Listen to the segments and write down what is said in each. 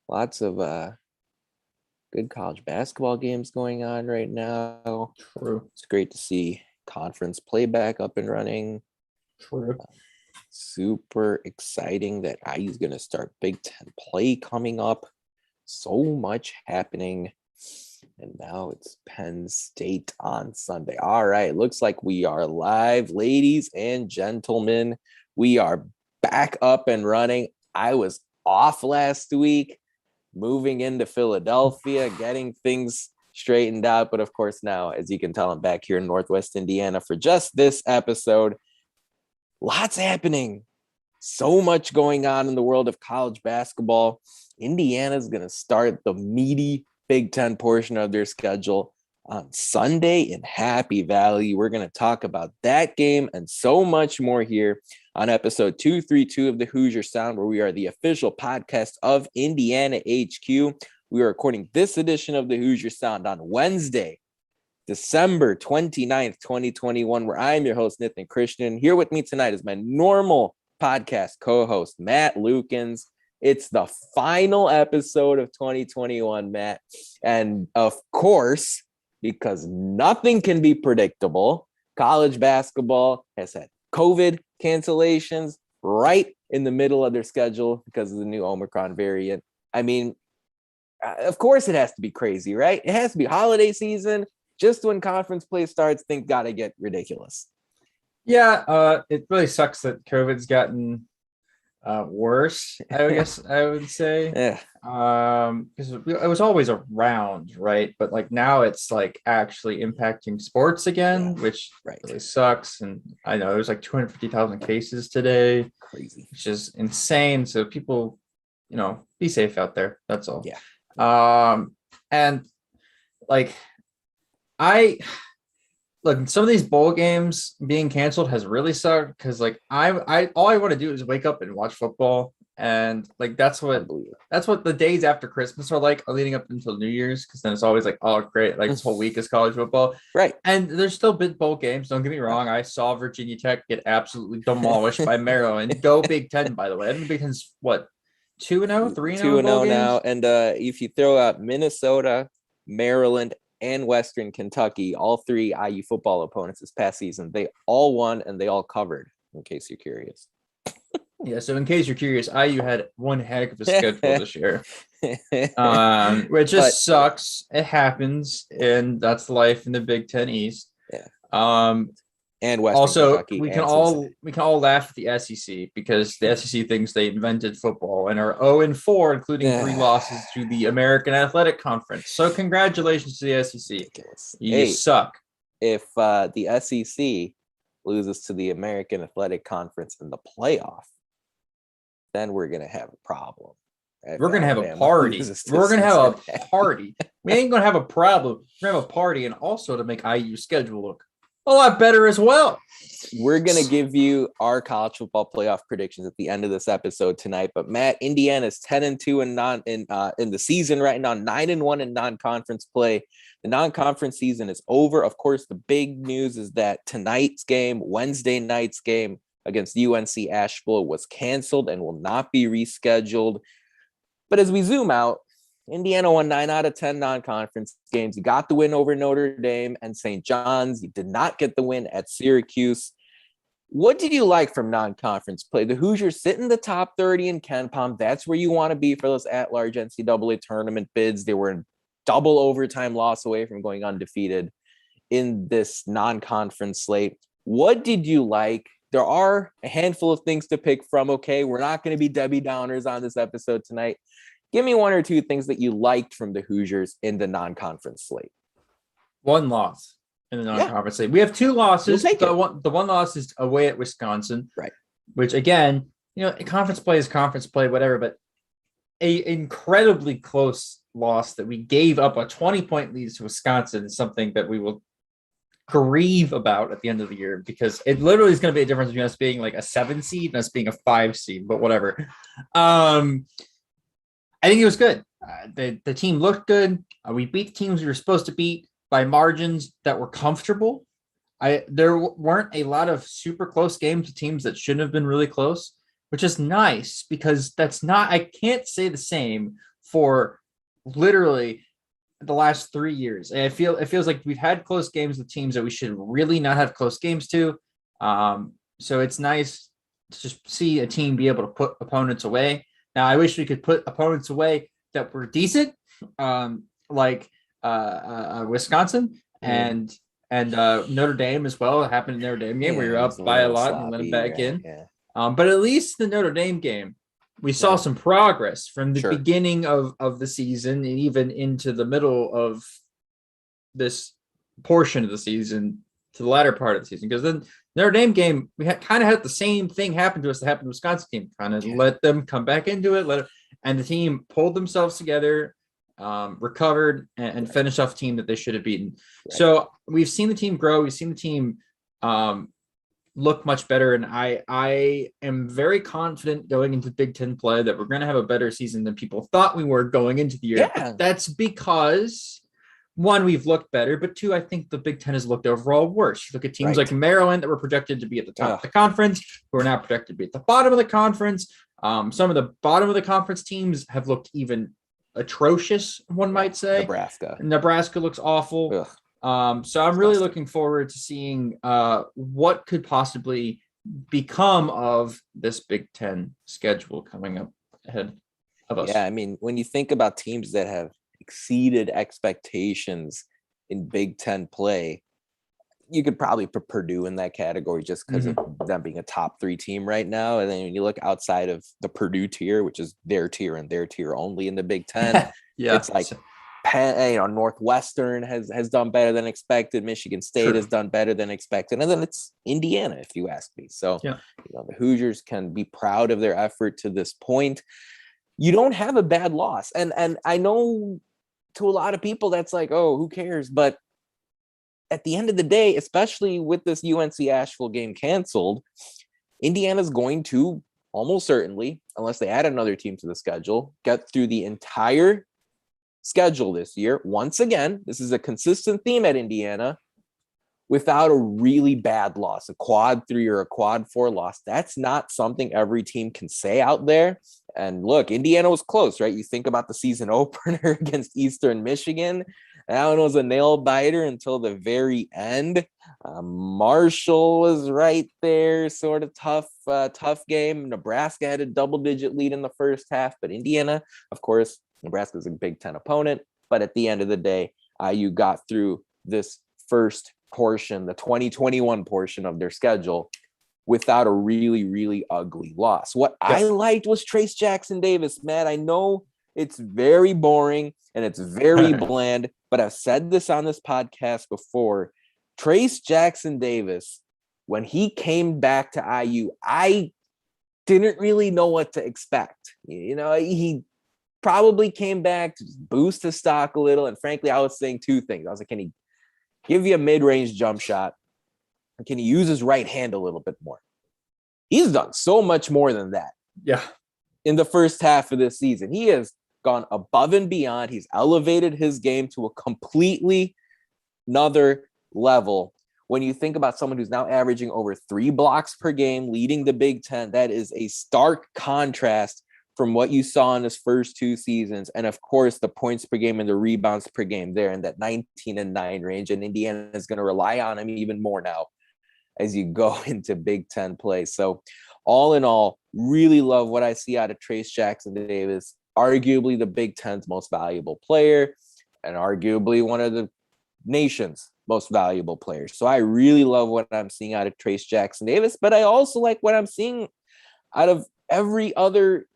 Lots of good college basketball games going on right now. True. It's great to see conference play back up and running. True. Super exciting that IU's going to start Big Ten play coming up. So much happening. And now it's Penn State on Sunday. All right. Looks like we are live, ladies and gentlemen. We are back up and running. I was off last week, moving into Philadelphia, getting things straightened out. But of course, now, as you can tell, I'm back here in Northwest Indiana for just this episode. Lots happening. So much going on in the world of college basketball. Indiana's going to start the meaty Big Ten portion of their schedule on Sunday in Happy Valley. We're going to talk about that game and so much more here on episode 232 of the Hoosier Sound, where we are the official podcast of Indiana HQ. We are recording this edition of the Hoosier Sound on Wednesday, December 29th, 2021, where I'm your host, Nathan Christian. Here with me tonight is my normal podcast co-host, Matt Lukens. It's the final episode of 2021, Matt. And of course, because nothing can be predictable, college basketball has had COVID cancellations right in the middle of their schedule because of the new Omicron variant. I mean, of course it has to be crazy, right? It has to be holiday season. Just when conference play starts, things got to get ridiculous. Yeah, it really sucks that COVID's gotten worse, I guess I would say. Yeah. Because it was always around, right? But like now it's like actually impacting sports again, which really sucks. And I know there's like 250,000 cases today. Crazy. Which is insane. So people, be safe out there. That's all. Yeah. And like look, some of these bowl games being canceled has really sucked because like I all I want to do is wake up and watch football, and like that's what the days after Christmas are like, leading up until New Year's, because then it's always like, oh great, like this whole week is college football, right? And there's still been bowl games. Don't get me wrong. I saw Virginia Tech get absolutely demolished by Maryland. Go Big Ten, by the way. I think Big Ten's what 2-0, 3-0, 2-0 now, and if you throw out Minnesota, Maryland, and Western Kentucky, all three IU football opponents this past season, they all won and they all covered, in case you're curious. Yeah, so in case you're curious, IU had one heck of a schedule this year, which just sucks. It happens, and that's life in the Big Ten East. Yeah. And Western also, Kentucky, we can all laugh at the SEC because the SEC thinks they invented football and are 0-4, including 3 losses to the American Athletic Conference. So congratulations to the SEC. Ridiculous. You suck. If the SEC loses to the American Athletic Conference in the playoff, then we're gonna have a problem. We're gonna have a party. We're gonna have a party. We ain't gonna have a problem. We're gonna have a party, and also to make IU's schedule look a lot better as well. We're going to give you our college football playoff predictions at the end of this episode tonight. But Matt, Indiana's 10-2 in the season right now, 9-1 in non-conference play. The non-conference season is over. Of course, the big news is that tonight's game, Wednesday night's game against UNC Asheville, was canceled and will not be rescheduled. But as we zoom out, Indiana won 9 out of 10 non-conference games. You got the win over Notre Dame and St. John's. You did not get the win at Syracuse. What did you like from non-conference play? The Hoosiers sit in the top 30 in KenPom. That's where you want to be for those at-large NCAA tournament bids. They were in double overtime loss away from going undefeated in this non-conference slate. What did you like? There are a handful of things to pick from, okay? We're not going to be Debbie Downers on this episode tonight. Give me 1 or 2 things that you liked from the Hoosiers in the non-conference slate. 1 loss in the non-conference slate. We have 2 losses. The one loss is away at Wisconsin, right? Which again, conference play is conference play, whatever. But a incredibly close loss that we gave up a 20-point lead to Wisconsin is something that we will grieve about at the end of the year, because it literally is going to be a difference between us being like a 7 seed and us being a 5 seed. But whatever. I think it was good. The team looked good. We beat teams we were supposed to beat by margins that were comfortable. There weren't a lot of super close games to teams that shouldn't have been really close, which is nice because I can't say the same for literally the last 3 years. And it feels like we've had close games with teams that we should really not have close games to. So it's nice to just see a team be able to put opponents away. Now, I wish we could put opponents away that were decent, like Wisconsin and Notre Dame as well. It happened in the Notre Dame game where you're up by a lot and let them back in. Yeah. But at least the Notre Dame game, we saw some progress from the beginning of the season and even into the middle of this portion of the season to the latter part of the season. Because then Notre Dame game, we kind of had the same thing happen to us that happened to the Wisconsin team. Kind of let them come back into it, and the team pulled themselves together, recovered, and finished off a team that they should have beaten. Right. So we've seen the team grow. We've seen the team look much better, and I am very confident going into Big Ten play that we're going to have a better season than people thought we were going into the year. Yeah. That's because, one, we've looked better, but two, I think the Big Ten has looked overall worse. You look at teams like Maryland that were projected to be at the top of the conference, who are now projected to be at the bottom of the conference. Some of the bottom of the conference teams have looked even atrocious, one might say. Nebraska looks awful. So I'm really looking forward to seeing what could possibly become of this Big Ten schedule coming up ahead of us. Yeah, I mean, when you think about teams that have exceeded expectations in Big Ten play, you could probably put Purdue in that category just because of them being a top 3 team right now. And then when you look outside of the Purdue tier, which is their tier and their tier only in the Big Ten, it's like Northwestern has done better than expected. Michigan State has done better than expected. And then it's Indiana, if you ask me. So the Hoosiers can be proud of their effort to this point. You don't have a bad loss. And I know to a lot of people that's like, oh, who cares? But at the end of the day, especially with this UNC Asheville game canceled, Indiana's going to almost certainly, unless they add another team to the schedule, get through the entire schedule this year. Once again, this is a consistent theme at Indiana, without a really bad loss, a quad 3 or a quad 4 loss. That's not something every team can say out there. And look, Indiana was close, right? You think about the season opener against Eastern Michigan. That one was a nail biter until the very end. Marshall was right there, sort of tough game. Nebraska had a double-digit lead in the first half, but Indiana, of course, Nebraska's a Big Ten opponent. But at the end of the day, IU got through this first portion, the 2021 portion of their schedule, without a really, really ugly loss. What I liked was Trace Jackson Davis, Matt. I know it's very boring and it's very bland, but I've said this on this podcast before. Trace Jackson Davis, when he came back to IU, I didn't really know what to expect. He probably came back to boost his stock a little. And frankly, I was saying 2 things. I was like, can he give you a mid-range jump shot? And can he use his right hand a little bit more? He's done so much more than that. Yeah. In the first half of this season, he has gone above and beyond. He's elevated his game to a completely another level. When you think about someone who's now averaging over 3 blocks per game, leading the Big Ten, that is a stark contrast from what you saw in his first 2 seasons. And of course, the points per game and the rebounds per game there in that 19-9 range. And Indiana is going to rely on him even more now as you go into Big Ten play. So all in all, really love what I see out of Trace Jackson Davis, arguably the Big Ten's most valuable player and arguably one of the nation's most valuable players. So I really love what I'm seeing out of Trace Jackson Davis, but I also like what I'm seeing out of every other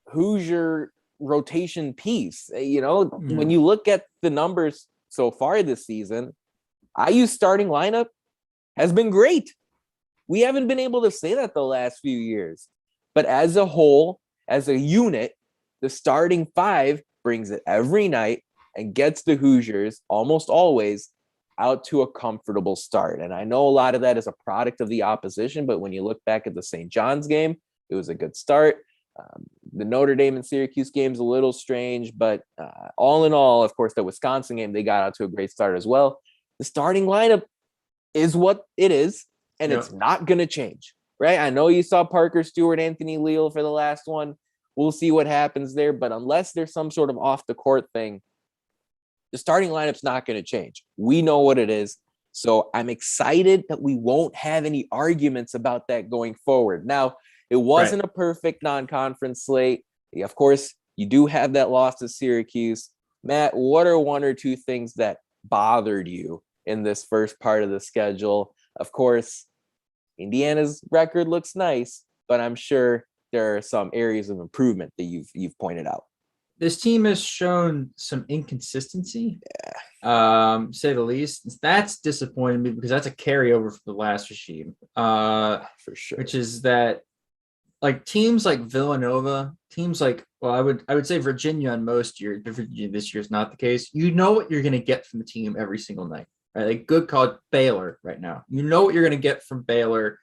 Hoosier rotation piece. When you look at the numbers so far this season, IU's starting lineup has been great. We haven't been able to say that the last few years, but as a whole, as a unit, the starting 5 brings it every night and gets the Hoosiers almost always out to a comfortable start. And I know a lot of that is a product of the opposition, but when you look back at the St. John's game, it was a good start. The Notre Dame and Syracuse game is a little strange, but all in all, of course, the Wisconsin game, they got out to a great start as well. The starting lineup is what it is, and it's not going to change, right? I know you saw Parker Stewart, Anthony Leal for the last one. We'll see what happens there. But unless there's some sort of off the court thing, the starting lineup's not going to change. We know what it is. So I'm excited that we won't have any arguments about that going forward. Now, it wasn't a perfect non-conference slate. Of course, you do have that loss to Syracuse. Matt, what are one or two things that bothered you in this first part of the schedule? Of course, Indiana's record looks nice, but I'm sure there are some areas of improvement that you've pointed out. This team has shown some inconsistency, say the least. That's disappointing me because that's a carryover from the last regime, For sure. which is that like teams like Villanova, teams like, well, I would say Virginia on most years, but Virginia this year is not the case. You know what you're going to get from the team every single night, right? Like good call Baylor right now. You know what you're going to get from Baylor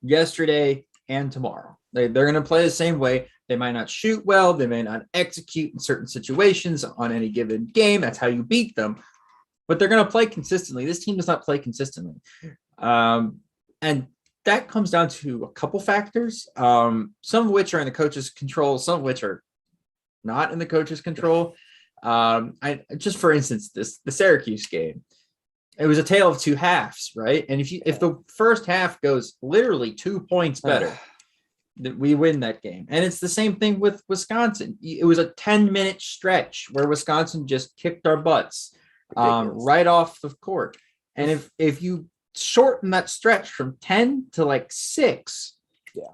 yesterday and tomorrow. They're going to play the same way. They might not shoot well. They may not execute in certain situations on any given game. That's how you beat them. But they're going to play consistently. This team does not play consistently. And that comes down to a couple factors, some of which are in the coach's control, some of which are not in the coach's control. Just for instance, the Syracuse game, it was a tale of two halves, right? And if the first half goes literally 2 points better, we win that game. And it's the same thing with Wisconsin. It was a 10-minute stretch where Wisconsin just kicked our butts right off the court. And if you shorten that stretch from 10 to like 6,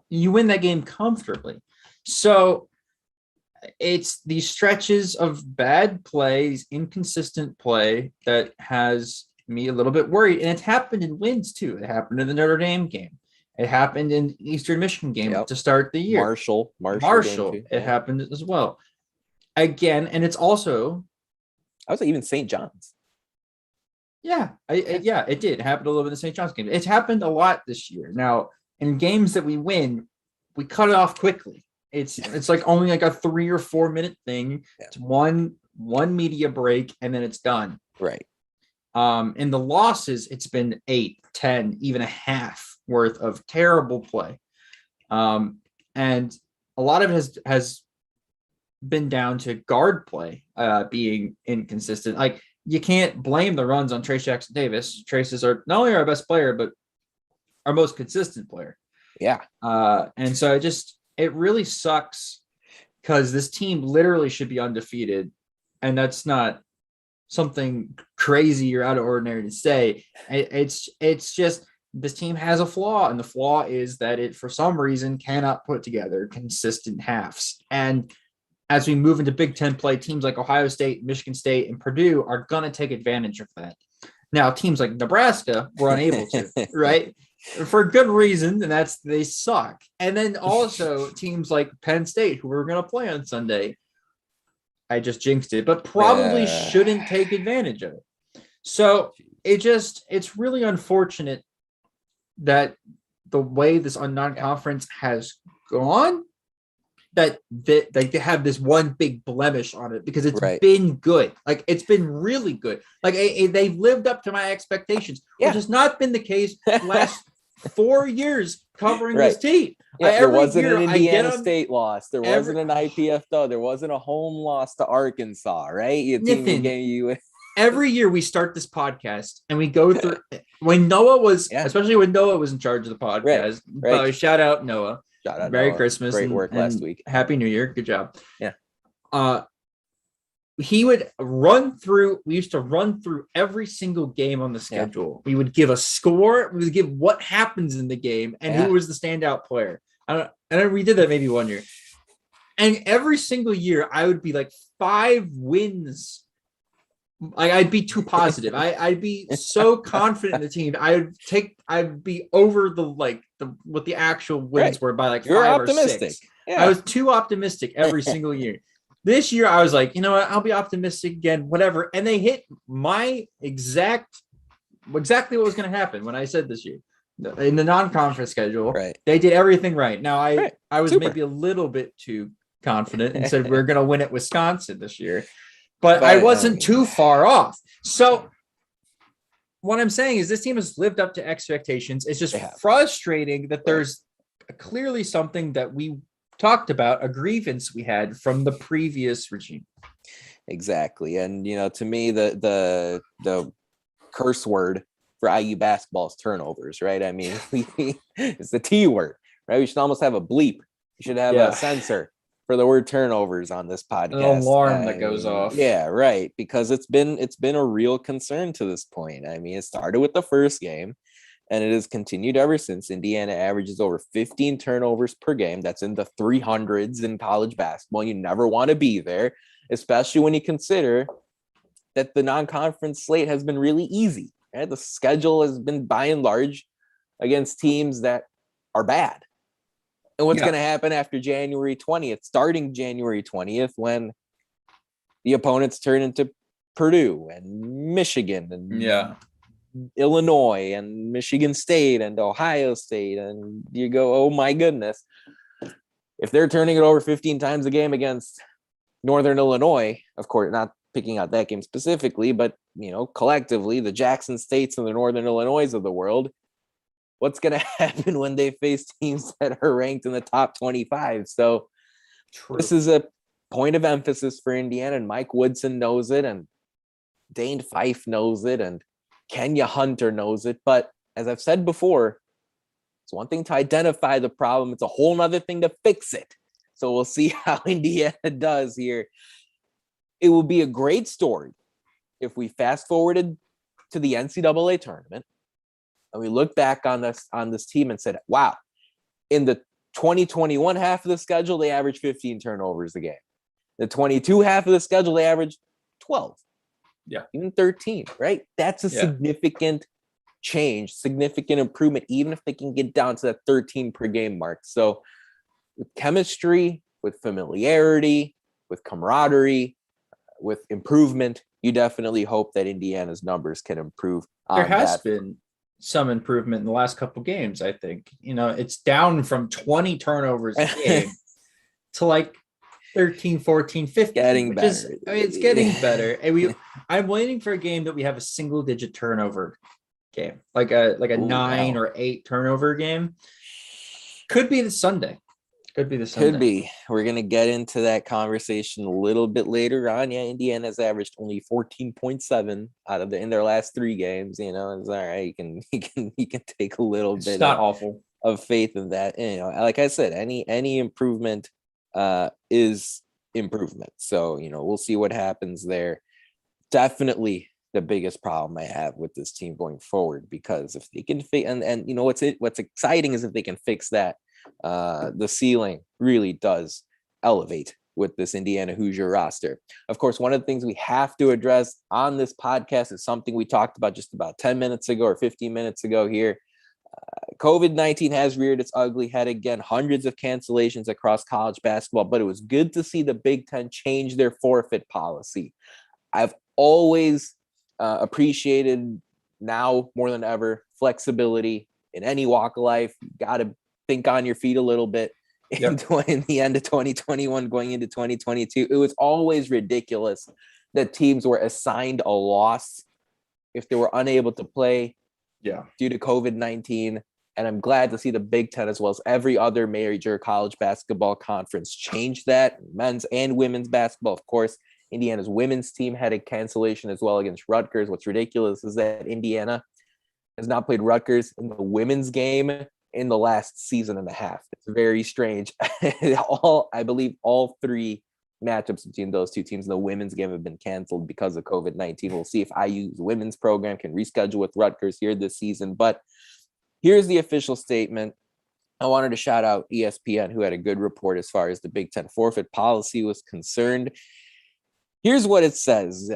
you win that game comfortably. So it's these stretches of bad plays, inconsistent play that has me a little bit worried. And it's happened in wins too. It happened in the Notre Dame game. It happened in Eastern Michigan game to start the year. Marshall. It happened as well. Again, and it's also, I was like even St. John's. Yeah, it did. It happened a little bit in the St. John's game. It's happened a lot this year. Now, in games that we win, we cut it off quickly. It's like only like a 3 or 4 minute thing. Yeah. It's one media break, and then it's done. Right. In the losses, it's been 8, 10, even a half worth of terrible play. And a lot of it has been down to guard play being inconsistent. Like, you can't blame the runs on Trace Jackson Davis. Trace is not only our best player, but our most consistent player. Yeah. And so it really sucks because this team literally should be undefeated. And that's not something crazy or out of ordinary to say. It's just this team has a flaw, and the flaw is that it, for some reason, cannot put together consistent halves. And as we move into Big Ten play, teams like Ohio State, Michigan State, and Purdue are going to take advantage of that. Now, teams like Nebraska were unable to, right? For good reason, and that's they suck. And then also teams like Penn State, who we're going to play on Sunday, I just jinxed it, but probably shouldn't take advantage of it. So it's really unfortunate that the way this non-conference has gone, that they have this one big blemish on it because it's been good. Like, it's been really good. Like, they've lived up to my expectations, which has not been the case the last 4 years covering this team. Yeah, there wasn't an Indiana State loss. There wasn't an IPFW. There wasn't a home loss to Arkansas, right? Every year we start this podcast and we go through when Noah was, especially when Noah was in charge of the podcast. Right. Shout out Noah. Shout out Merry Noah. Christmas. Great work last week. Happy New Year. Good job. Yeah. He would we used to run through every single game on the schedule. We would give a score. We would give what happens in the game and who was the standout player. We did that maybe one year. And every single year I would be like 5 wins. Like, I'd be too positive. I'd be so confident in the team. I'd be over what the actual wins were by like You're 5 optimistic. or 6. Yeah. I was too optimistic every single year. This year I was like, you know what? I'll be optimistic again, whatever. And they hit my exactly what was going to happen when I said this year in the non-conference schedule. Right. They did everything right. Now I was maybe a little bit too confident and said we're going to win at Wisconsin this year. But I wasn't too far off. So what I'm saying is this team has lived up to expectations. It's just frustrating that there's clearly something that we talked about a grievance we had from the previous regime. Exactly. And, to me, the curse word for IU basketball is turnovers, right? I mean, it's the T word, right? We should almost have a bleep. We should have a censor for the word turnovers on this podcast. An alarm that goes off. Yeah, right. Because it's been a real concern to this point. I mean, it started with the first game, and it has continued ever since. Indiana averages over 15 turnovers per game. That's in the 300s in college basketball. You never want to be there, especially when you consider that the non-conference slate has been really easy. Right? The schedule has been by and large against teams that are bad. And what's going to happen after January 20th, starting January 20th, when the opponents turn into Purdue and Michigan and Illinois and Michigan State and Ohio State, and you go, oh my goodness, if they're turning it over 15 times a game against Northern Illinois, of course, not picking out that game specifically, but collectively, the Jackson States and the Northern Illinois of the world, what's going to happen when they face teams that are ranked in the top 25? So This is a point of emphasis for Indiana, and Mike Woodson knows it, and Dane Fife knows it, and Kenya Hunter knows it. But as I've said before, it's one thing to identify the problem. It's a whole nother thing to fix it. So we'll see how Indiana does here. It will be a great story if we fast forwarded to the NCAA tournament and we look back on this team and said, wow, in the 2021 half of the schedule, they averaged 15 turnovers a game. The 22 half of the schedule, they averaged 12. Yeah. Even 13, right? That's a significant change, significant improvement, even if they can get down to that 13 per game mark. So with chemistry, with familiarity, with camaraderie, with improvement, you definitely hope that Indiana's numbers can improve. There has been some improvement in the last couple games, I think. It's down from 20 turnovers a game to like 13, 14, 15. Getting better. It's getting better. And I'm waiting for a game that we have a single digit turnover game, like a 9 or 8 turnover game. Could be the Sunday. Could be. We're going to get into that conversation a little bit later on. Yeah, Indiana's averaged only 14.7 out of in their last 3 games. It's all right. You can take a little bit. It's not awful of faith in that. Like I said, any improvement is improvement. So we'll see what happens there. Definitely the biggest problem I have with this team going forward, because if they can fix, and what's exciting is if they can fix that. The ceiling really does elevate with this Indiana Hoosier roster. Of course, one of the things we have to address on this podcast is something we talked about just about 10 minutes ago or 15 minutes ago here. COVID-19 has reared its ugly head again, hundreds of cancellations across college basketball, but it was good to see the Big Ten change their forfeit policy. I've always appreciated, now more than ever, flexibility in any walk of life. You got to think on your feet a little bit in the end of 2021 going into 2022. It was always ridiculous that teams were assigned a loss if they were unable to play due to COVID-19. And I'm glad to see the Big Ten, as well as every other major college basketball conference, change that. Men's and women's basketball, of course. Indiana's women's team had a cancellation as well against Rutgers. What's ridiculous is that Indiana has not played Rutgers in the women's game in the last season and a half. It's very strange. I believe all 3 matchups between those 2 teams in the women's game have been canceled because of COVID-19. We'll see if IU's women's program can reschedule with Rutgers here this season. But here's the official statement. I wanted to shout out ESPN, who had a good report as far as the Big Ten forfeit policy was concerned. Here's what it says.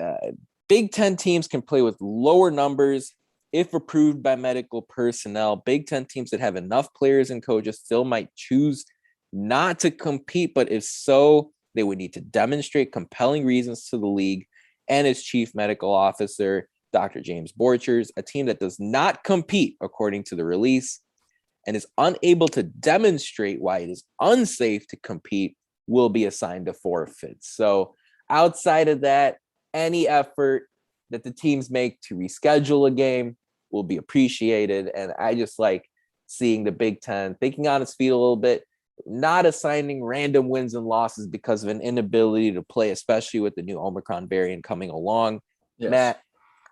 Big Ten teams can play with lower numbers if approved by medical personnel. Big Ten teams that have enough players and coaches still might choose not to compete, but if so, they would need to demonstrate compelling reasons to the league and its chief medical officer, Dr. James Borchers. A team that does not compete, according to the release, and is unable to demonstrate why it is unsafe to compete will be assigned to forfeits. So outside of that, any effort that the teams make to reschedule a game will be appreciated. And I just like seeing the Big Ten thinking on its feet a little bit, not assigning random wins and losses because of an inability to play, especially with the new Omicron variant coming along. Yes. Matt,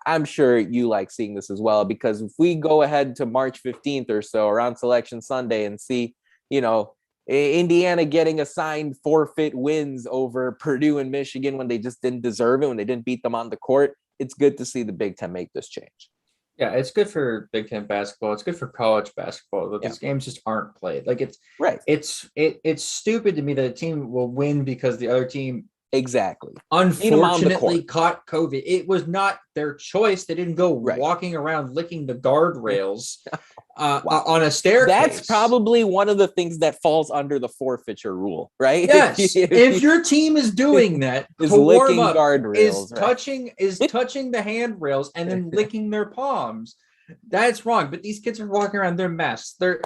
I'm sure you like seeing this as well, because if we go ahead to March 15th or so around Selection Sunday and see, Indiana getting assigned forfeit wins over Purdue and Michigan when they just didn't deserve it, when they didn't beat them on the court, it's good to see the Big Ten make this change. Yeah, it's good for Big Ten basketball. It's good for college basketball, but these games just aren't played. Like it's right. It's stupid to me that a team will win because the other team unfortunately caught COVID. It was not their choice. They didn't go walking around licking the guardrails on a staircase. That's probably one of the things that falls under the forfeiture rule, right? Yes. If your team is doing that, is licking guardrails, is touching the handrails and then licking their palms, that's wrong. But these kids are walking around, they're masks. They're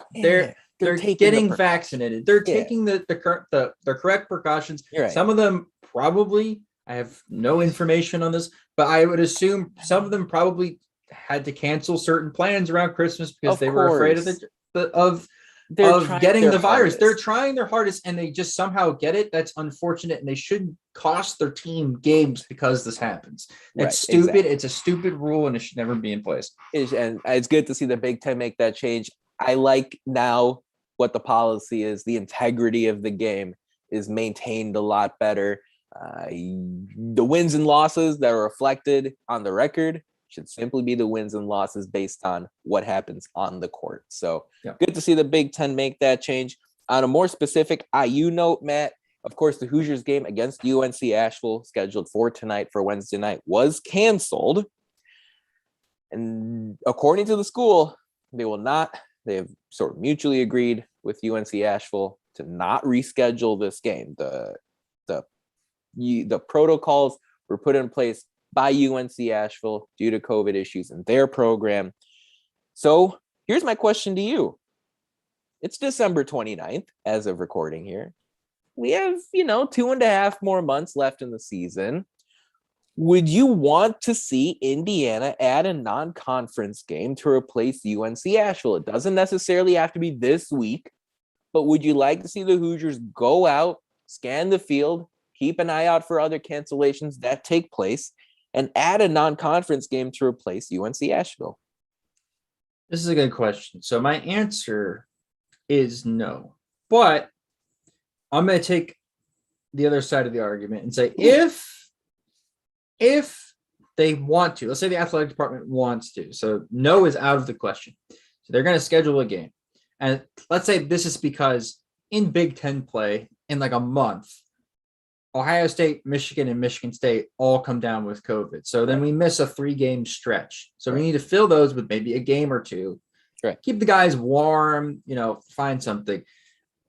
getting vaccinated. They're taking the correct precautions. Right. Some of them probably, I have no information on this, but I would assume some of them probably had to cancel certain plans around Christmas because they were afraid of getting the virus. They're trying their hardest and they just somehow get it. That's unfortunate, and they shouldn't cost their team games because this happens. It's stupid. Exactly. It's a stupid rule and it should never be in place. And it's good to see the Big Ten make that change. I like now what the policy is. The integrity of the game is maintained a lot better. The wins and losses that are reflected on the record should simply be the wins and losses based on what happens on the court. So good to see the Big Ten make that change. On a more specific IU note, Matt, of course, the Hoosiers game against UNC Asheville, scheduled for tonight for Wednesday night, was canceled. And according to the school, they have sort of mutually agreed with UNC Asheville to not reschedule this game. The protocols were put in place by UNC Asheville due to COVID issues in their program. So here's my question to you. It's December 29th as of recording here. We have, 2.5 more months left in the season. Would you want to see Indiana add a non-conference game to replace UNC Asheville? It doesn't necessarily have to be this week, but would you like to see the Hoosiers go out, scan the field, keep an eye out for other cancellations that take place, and add a non-conference game to replace UNC Asheville? This is a good question. So my answer is no. But I'm going to take the other side of the argument and say, if they want to, let's say the athletic department wants to, so no is out of the question. So they're going to schedule a game. And let's say this is because in Big Ten play, in like a month, Ohio State, Michigan, and Michigan State all come down with COVID. So then we miss a 3-game stretch. So we need to fill those with maybe a game or two. Right. Keep the guys warm, find something.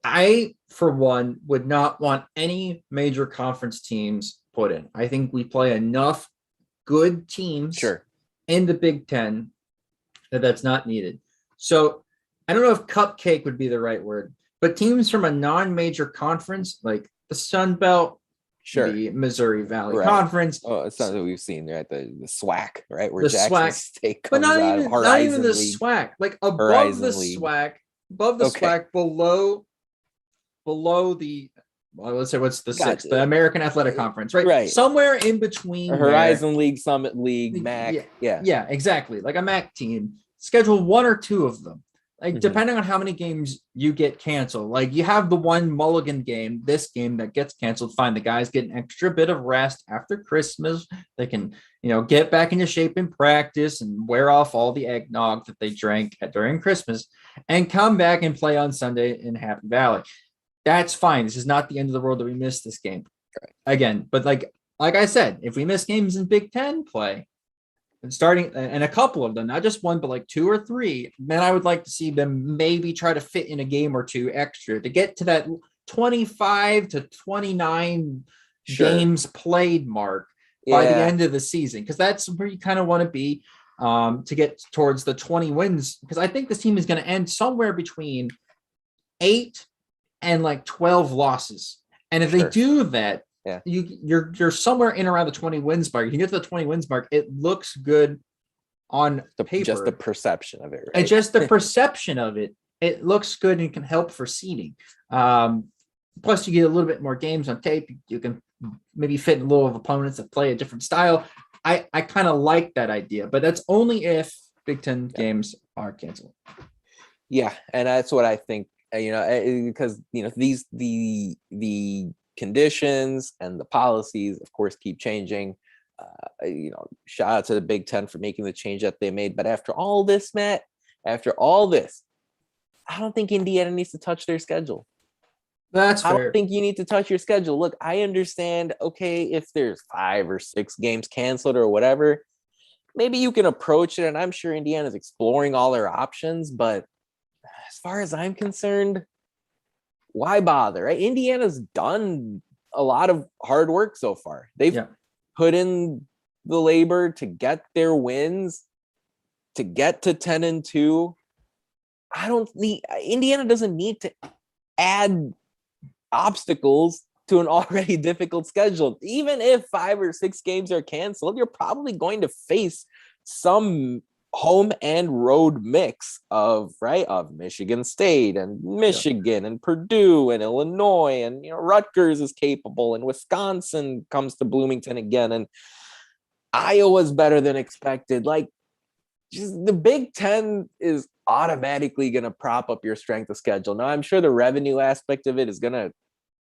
I, for one, would not want any major conference teams put in. I think we play enough good teams in the Big Ten that's not needed. So I don't know if cupcake would be the right word, but teams from a non-major conference like the Sun Belt, the Missouri Valley Conference. Oh, it's not that we've seen, right? The SWAC, right? Where the Jackson SWAC, State comes but not out even, of not even the League. SWAC, like above Horizon the League. SWAC, SWAC, below the, let's say what's the sixth, the American Athletic Conference, right? Somewhere in between Horizon League, Summit League, MAC. Yeah, exactly. Like a MAC team, schedule 1 or 2 of them. Like, depending on how many games you get canceled, like you have the one mulligan game, this game that gets canceled, fine. The guys get an extra bit of rest after Christmas. They can, get back into shape in practice and wear off all the eggnog that they drank during Christmas and come back and play on Sunday in Happy Valley. That's fine. This is not the end of the world that we missed this game again. But like I said, if we miss games in Big Ten play, and starting and a couple of them, not just one, but like 2 or 3, then I would like to see them maybe try to fit in a game or 2 extra to get to that 25 to 29 games played mark by the end of the season. Because that's where you kind of want to be to get towards the 20 wins. Because I think this team is going to end somewhere between 8 and like 12 losses. And if they do that, you're somewhere in around the 20 wins mark. You can get to the 20 wins mark. It looks good on paper. Just the perception of it, right? And just the perception of it it looks good and can help for seeding. Plus, you get a little bit more games on tape. You can maybe fit a little of opponents that play a different style. I kind of like that idea, but that's only if Big Ten games are canceled. Yeah, and that's what I think. Because the conditions and the policies, of course, keep changing. Shout out to the Big Ten for making the change that they made. But after all this, Matt, after all this, I don't think Indiana needs to touch their schedule. That's fair. I don't think you need to touch your schedule. Look, I understand, okay, if there's 5 or 6 games canceled or whatever, maybe you can approach it, and I'm sure Indiana's exploring all their options, but as far as I'm concerned, why bother, right? Indiana's done a lot of hard work so far. They've put in the labor to get their wins, to get to 10-2. Indiana doesn't need to add obstacles to an already difficult schedule. Even if 5 or 6 games are canceled, you're probably going to face some home and road mix of Michigan State and Michigan and Purdue and Illinois, and Rutgers is capable, and Wisconsin comes to Bloomington again, and Iowa's better than expected. Like, just the Big Ten is automatically going to prop up your strength of schedule. Now, I'm sure the revenue aspect of it is going to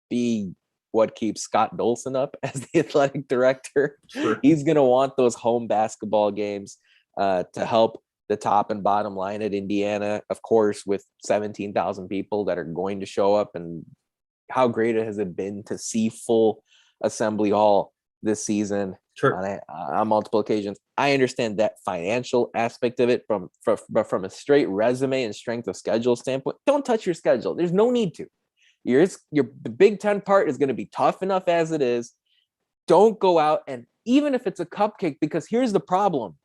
be what keeps Scott Dolson up as the athletic director. Sure. He's going to want those home basketball games to help the top and bottom line at Indiana, of course, with 17,000 people that are going to show up. And how great has it been to see full Assembly Hall this season? Sure. On multiple occasions. I understand that financial aspect of it from a straight resume and strength of schedule standpoint. Don't touch your schedule. There's no need to. The Big Ten part is going to be tough enough as it is. Don't go out, and even if it's a cupcake, because here's the problem.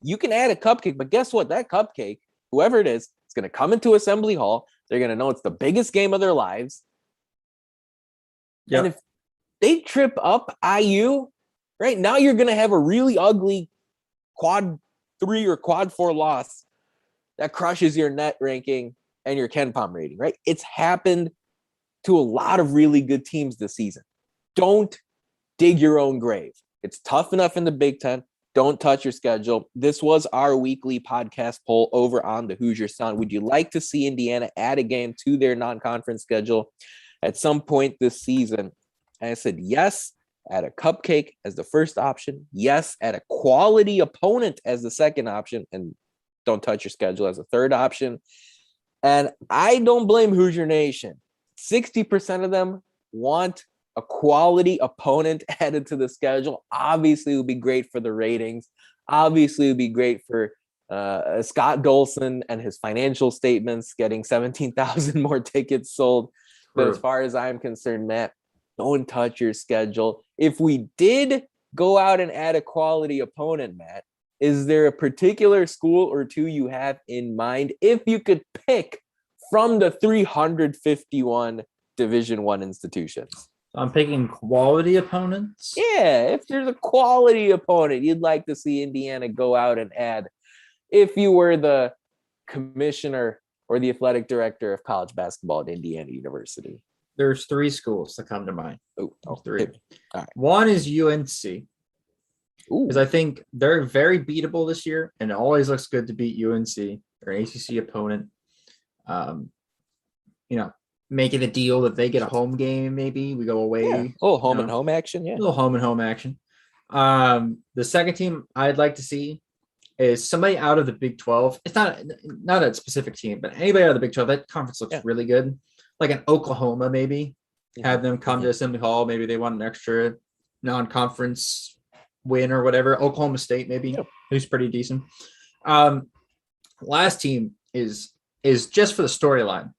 You can add a cupcake, but guess what? That cupcake, whoever it is going to come into Assembly Hall. They're going to know it's the biggest game of their lives. Yep. And if they trip up IU, right now, you're going to have a really ugly quad 3 or quad 4 loss that crushes your net ranking and your KenPom rating, right? It's happened to a lot of really good teams this season. Don't dig your own grave. It's tough enough in the Big Ten. Don't touch your schedule. This was our weekly podcast poll over on the Hoosier Sound. Would you like to see Indiana add a game to their non-conference schedule at some point this season? And I said yes. Add a cupcake as the first option. Yes, add a quality opponent as the second option. And don't touch your schedule as a third option. And I don't blame Hoosier Nation. 60% of them want a quality opponent added to the schedule. Obviously, it would be great for the ratings. Obviously, it would be great for Scott Dolson and his financial statements, getting 17,000 more tickets sold. But as far as I'm concerned, Matt, don't touch your schedule. If we did go out and add a quality opponent, Matt, is there a particular school or two you have in mind if you could pick from the 351 Division I institutions? I'm picking quality opponents. Yeah, if there's a quality opponent you'd like to see Indiana go out and add, if you were the commissioner or the athletic director of college basketball at Indiana University. There's 3 schools that come to mind. Oh, 3. All right. One is UNC. Because I think they're very beatable this year, and it always looks good to beat UNC, their ACC opponent. Making a deal that they get a home game, maybe we go away. Yeah. Oh, home and home action, yeah. A little home and home action. The second team I'd like to see is somebody out of the Big 12. It's not a specific team, but anybody out of the Big 12. That conference looks really good. Like an Oklahoma, maybe. Have them come to Assembly Hall. Maybe they want an extra non-conference win or whatever. Oklahoma State, maybe, who's pretty decent. Last team is just for the storyline.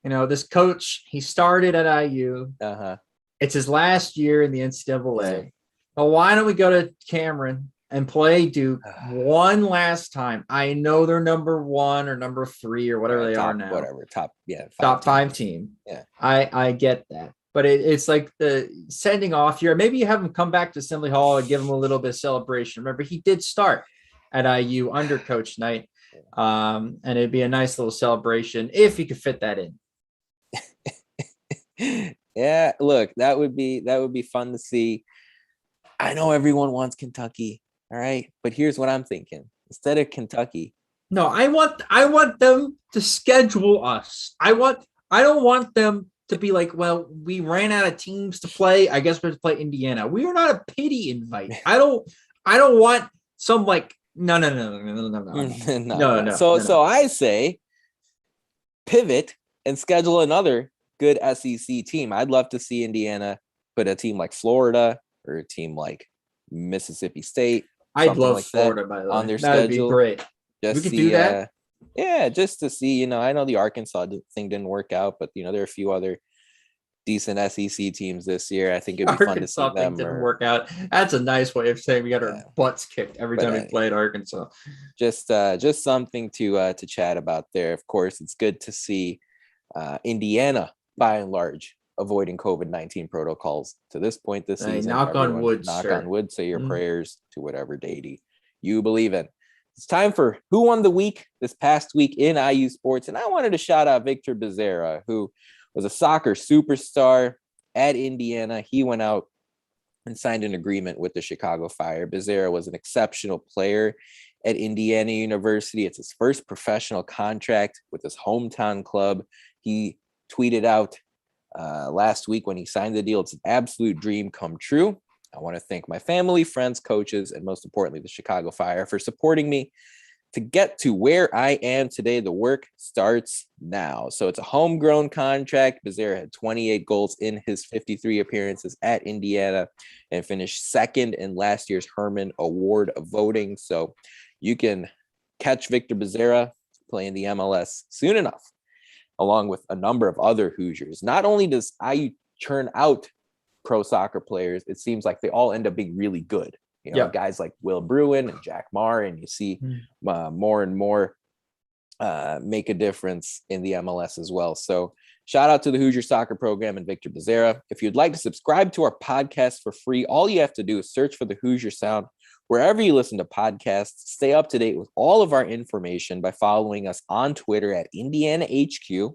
This coach, he started at IU. It's his last year in the NCAA. But why don't we go to Cameron and play Duke one last time? I know they're number 1 or number 3 or whatever they are now. Whatever, top 5 team. Yeah, I get that. But it's like the sending off year. Maybe you have him come back to Assembly Hall and give him a little bit of celebration. Remember, he did start at IU under Coach Knight. And it'd be a nice little celebration if you could fit that in. Yeah, look, that would be fun to see. I know everyone wants Kentucky, all right, but here's what I'm thinking: instead of Kentucky, No, I want them to schedule us. I don't want them to be like, well, we ran out of teams to play. I guess we have to play Indiana. We are not a pity invite. I don't want some like no. So I say pivot and schedule another good SEC team. I'd love to see Indiana put a team like Florida or a team like Mississippi State. I'd love like Florida, by the way. on their That'd schedule. be great. Just we could see, do that. Yeah, just to see, I know the Arkansas thing didn't work out, but there are a few other decent SEC teams this year. I think it'd be fun to see them. Didn't work out. That's a nice way of saying we got our butts kicked every time we played Arkansas. Just something to chat about there. Of course, it's good to see Indiana, by and large, avoiding COVID-19 protocols to this point this season. Knock on wood. Say your prayers to whatever deity you believe in. It's time for Who Won the Week this past week in IU sports. And I wanted to shout out Victor Becerra, who was a soccer superstar at Indiana. He went out and signed an agreement with the Chicago Fire. Becerra was an exceptional player at Indiana University. It's his first professional contract with his hometown club. He tweeted out last week when he signed the deal, it's an absolute dream come true. I want to thank my family, friends, coaches, and most importantly, the Chicago Fire for supporting me to get to where I am today. The work starts now. So it's a homegrown contract. Becerra had 28 goals in his 53 appearances at Indiana and finished second in last year's Herman Award of voting. So you can catch Victor Becerra playing the MLS soon enough, along with a number of other Hoosiers. Not only does IU churn out pro soccer players, it seems like they all end up being really good. Guys like Will Bruin and Jack Marr, and you see more and more make a difference in the MLS as well. So shout out to the Hoosier Soccer Program and Victor Becerra. If you'd like to subscribe to our podcast for free, all you have to do is search for the Hoosier Sound wherever you listen to podcasts. Stay up to date with all of our information by following us on Twitter at Indiana HQ,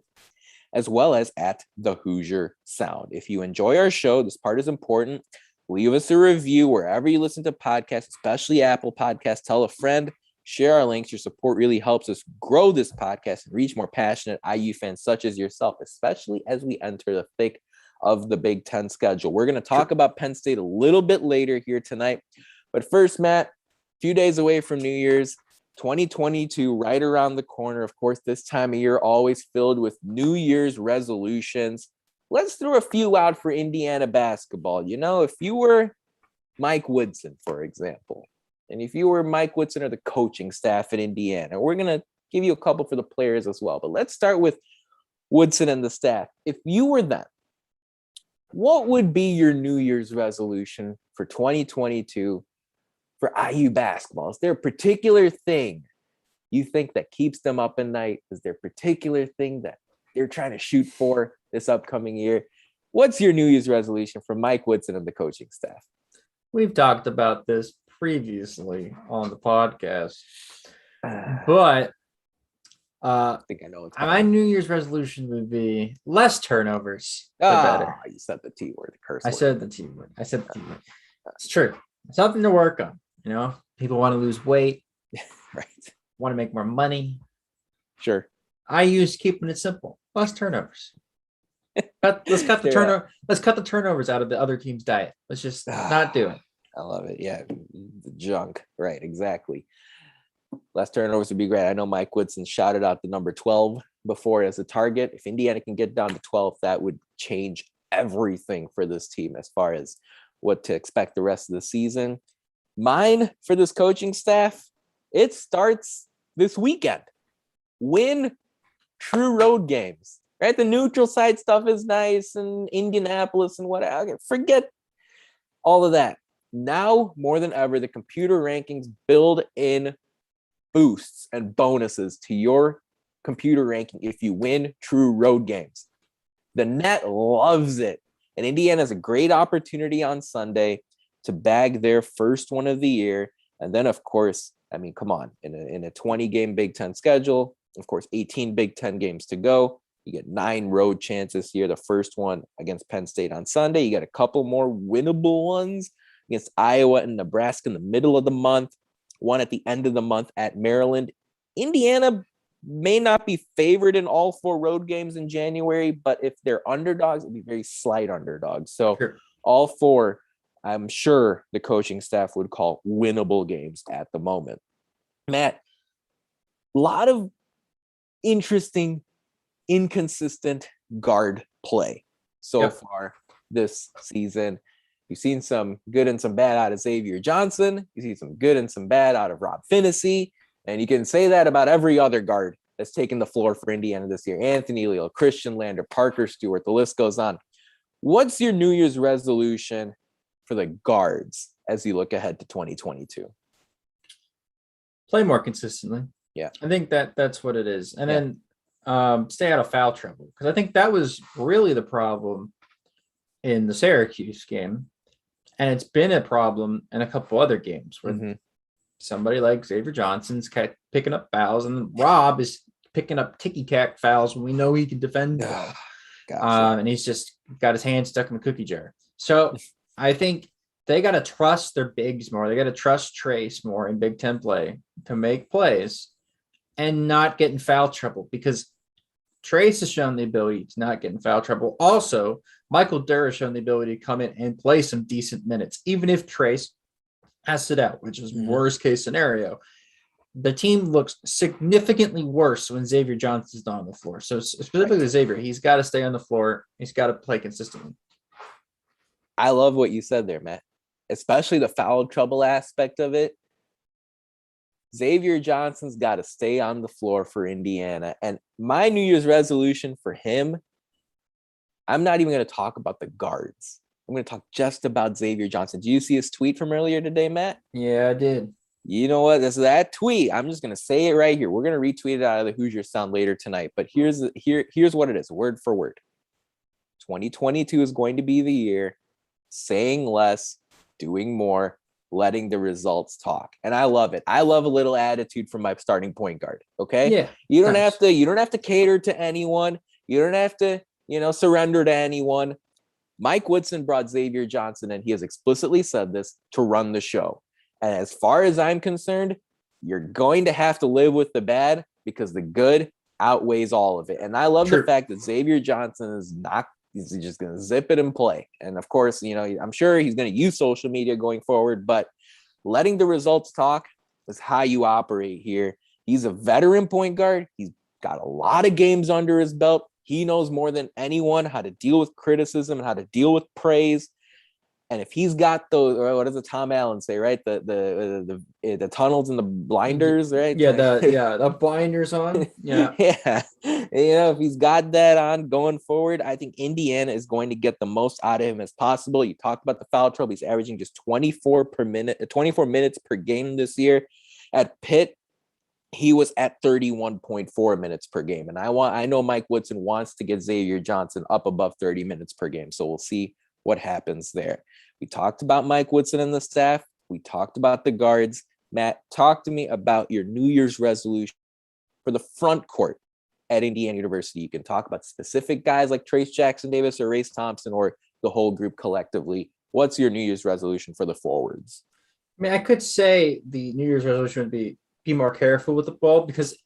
as well as at the Hoosier Sound. If you enjoy our show, this part is important. Leave us a review wherever you listen to podcasts, especially Apple Podcasts. Tell a friend, share our links. Your support really helps us grow this podcast and reach more passionate IU fans such as yourself, especially as we enter the thick of the Big Ten schedule. We're going to talk about Penn State a little bit later here tonight. But first, Matt, a few days away from New Year's, 2022, right around the corner. Of course, this time of year always filled with New Year's resolutions. Let's throw a few out for Indiana basketball. If you were Mike Woodson, for example, and if you were Mike Woodson or the coaching staff at Indiana, we're going to give you a couple for the players as well. But let's start with Woodson and the staff. If you were them, what would be your New Year's resolution for 2022 for IU basketball? Is there a particular thing you think that keeps them up at night? Is there a particular thing that they're trying to shoot for this upcoming year? What's your New Year's resolution from Mike Woodson and the coaching staff? We've talked about this previously on the podcast, but I think I know it's my New Year's resolution would be less turnovers. Better. You said the T word, the curse word. I said the T word. It's true. Something to work on. People want to lose weight, right? Want to make more money. Sure. I use keeping it simple. Less turnovers. Let's cut the turnovers out of the other team's diet. Let's just not do it. I love it. Yeah, the junk. Right, exactly. Less turnovers would be great. I know Mike Woodson shouted out the number 12 before as a target. If Indiana can get down to 12, that would change everything for this team as far as what to expect the rest of the season. Mine for this coaching staff, it starts this weekend. Win true road games, right? The neutral site stuff is nice and Indianapolis and whatever. Forget all of that. Now, more than ever, the computer rankings build in boosts and bonuses to your computer ranking if you win true road games. The net loves it. And Indiana has a great opportunity on Sunday to bag their first one of the year. And then, of course, I mean, come on, in a 20-game Big Ten schedule, of course, 18 Big Ten games to go. You get 9 road chances here. The first one against Penn State on Sunday. You got a couple more winnable ones against Iowa and Nebraska in the middle of the month. One at the end of the month at Maryland. Indiana may not be favored in all 4 road games in January, but if they're underdogs, it'd be very slight underdogs. So Sure. all 4, I'm sure the coaching staff would call winnable games at the moment. Matt, a lot of interesting, inconsistent guard play so far this season. You've seen some good and some bad out of Xavier Johnson. You see some good and some bad out of Rob Finney. And you can say that about every other guard that's taken the floor for Indiana this year. Anthony Leal, Christian Lander, Parker Stewart, the list goes on. What's your New Year's resolution for the guards as you look ahead to 2022? Play more consistently. Yeah. I think that's what it is. And then stay out of foul trouble. Because I think that was really the problem in the Syracuse game. And it's been a problem in a couple other games where somebody like Xavier Johnson's picking up fouls, and Rob is picking up ticky-tack fouls when we know he can defend well. Gotcha. And he's just got his hand stuck in the cookie jar. So I think they got to trust their bigs more. They got to trust Trace more in Big Ten play to make plays and not get in foul trouble, because Trace has shown the ability to not get in foul trouble. Also, Michael Durr has shown the ability to come in and play some decent minutes, even if Trace has sit out, which is worst case scenario. The team looks significantly worse when Xavier Johnson's not on the floor. So specifically Xavier, he's got to stay on the floor. He's got to play consistently. I love what you said there, Matt, especially the foul trouble aspect of it. Xavier Johnson's got to stay on the floor for Indiana. And my New Year's resolution for him, I'm not even going to talk about the guards. I'm going to talk just about Xavier Johnson. Do you see his tweet from earlier today, Matt? Yeah, I did. You know what? That's that tweet. I'm just going to say it right here. We're going to retweet it out of the Hoosier Sound later tonight. But here's what it is, word for word. 2022 is going to be the year, saying less, doing more, letting the results talk. And I love it. I love a little attitude from my starting point guard. Okay. Yeah. You don't have to cater to anyone. You don't have to, surrender to anyone. Mike Woodson brought Xavier Johnson, and he has explicitly said this, to run the show. And as far as I'm concerned, you're going to have to live with the bad because the good outweighs all of it. And I love the fact that Xavier Johnson he's just going to zip it and play. And of course, I'm sure he's going to use social media going forward, but letting the results talk is how you operate here. He's a veteran point guard. He's got a lot of games under his belt. He knows more than anyone how to deal with criticism and how to deal with praise. And if he's got those, or what does the Tom Allen say, right? The tunnels and the blinders, right? Yeah, the blinders on. Yeah. Yeah. If he's got that on going forward, I think Indiana is going to get the most out of him as possible. You talked about the foul trouble. He's averaging just 24 minutes per game this year. At Pitt, he was at 31.4 minutes per game. And I know Mike Woodson wants to get Xavier Johnson up above 30 minutes per game. So we'll see what happens there. We talked about Mike Woodson and the staff. We talked about the guards. Matt, talk to me about your New Year's resolution for the front court at Indiana University. You can talk about specific guys like Trace Jackson Davis or Race Thompson, or the whole group collectively. What's your New Year's resolution for the forwards? I mean, I could say the New Year's resolution would be more careful with the ball, because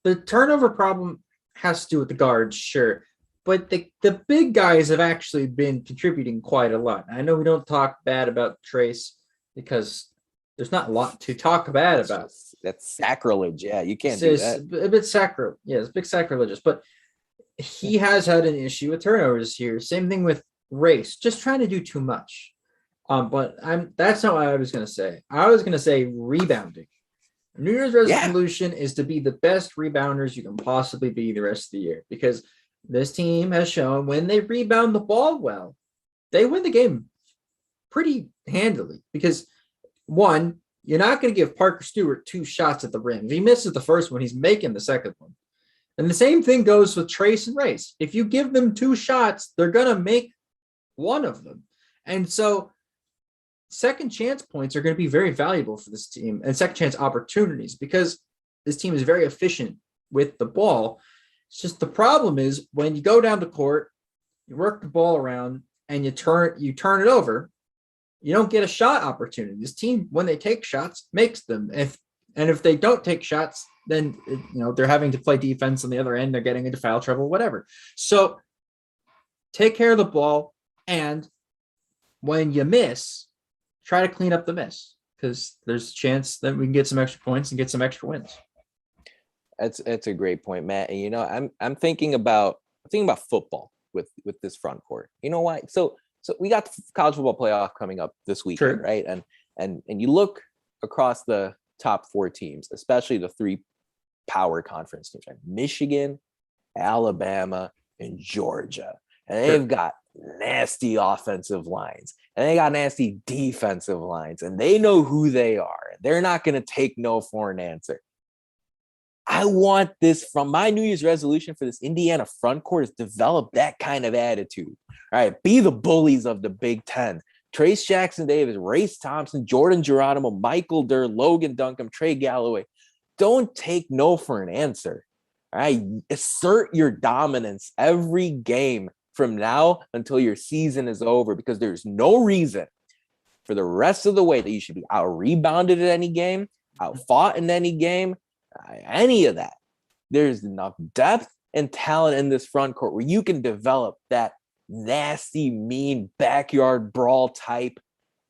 the turnover problem has to do with the guards, sure. But the big guys have actually been contributing quite a lot. I know we don't talk bad about Trace because there's not a lot to talk bad about. That's sacrilege. Yeah, you can't do that. A bit sacrilege. Yeah, it's a bit sacrilegious. But he has had an issue with turnovers here. Same thing with Race, just trying to do too much. But that's not what I was going to say. I was going to say rebounding. New Year's resolution is to be the best rebounders you can possibly be the rest of the year, because this team has shown when they rebound the ball well, they win the game pretty handily. Because one, you're not going to give Parker Stewart 2 shots at the rim. If he misses the first one, he's making the second one. And the same thing goes with Trace and Race. If you give them 2 shots, they're going to make one of them. And so second chance points are going to be very valuable for this team, and second chance opportunities, because this team is very efficient with the ball. It's just the problem is when you go down the court, you work the ball around and you turn it over, you don't get a shot opportunity. This team, when they take shots, makes them. If they don't take shots, then they're having to play defense on the other end. They're getting into foul trouble, whatever. So take care of the ball, and when you miss, try to clean up the miss, because there's a chance that we can get some extra points and get some extra wins. That's a great point, Matt. And I'm thinking about football with this front court. You know why? So we got the college football playoff coming up this weekend, right? And you look across the top 4 teams, especially the 3 power conference teams, right? Michigan, Alabama, and Georgia. And they've got nasty offensive lines, and they got nasty defensive lines, and they know who they are. They're not going to take no for an answer. I want this from my New Year's resolution for this Indiana front court is develop that kind of attitude. All right, be the bullies of the Big Ten. Trace Jackson Davis, Race Thompson, Jordan Geronimo, Michael Durr, Logan Duncombe, Trey Galloway. Don't take no for an answer. All right, assert your dominance every game from now until your season is over, because there's no reason for the rest of the way that you should be out-rebounded at any game, out-fought in any game, any of that. There's enough depth and talent in this front court where you can develop that nasty, mean backyard brawl type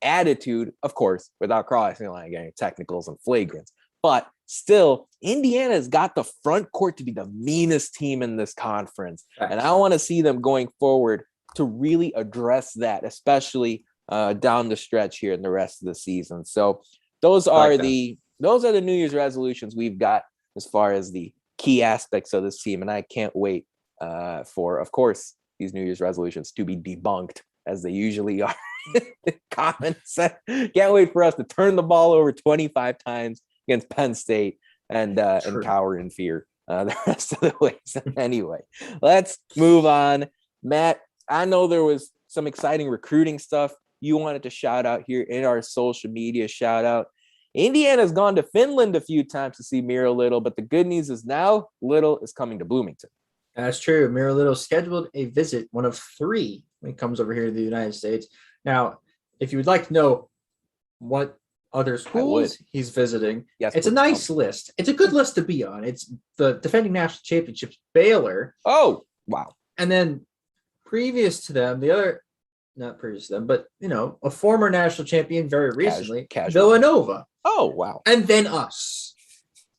attitude, of course, without crossing the line, getting technicals and flagrants. But still, Indiana's got the front court to be the meanest team in this conference. And I want to see them going forward to really address that, especially down the stretch here in the rest of the season. So those are the New Year's resolutions we've got as far as the key aspects of this team. And I can't wait for, of course, these New Year's resolutions to be debunked, as they usually are. Comments. Can't wait for us to turn the ball over 25 times against Penn State and cower in fear the rest of the ways. Anyway, let's move on. Matt, I know there was some exciting recruiting stuff you wanted to shout out here in our social media shout out. Indiana's gone to Finland a few times to see Miro Little, but the good news is now Little is coming to Bloomington. That's true. Miro Little scheduled a visit, one of 3, when he comes over here to the United States. Now, if you would like to know what other schools he's visiting, yes, it's a nice list. It's a good list to be on. It's the defending national championships, Baylor. Oh, wow. And then previous to them, not previous to them, but, a former national champion very recently, Villanova. Oh, wow. And then us.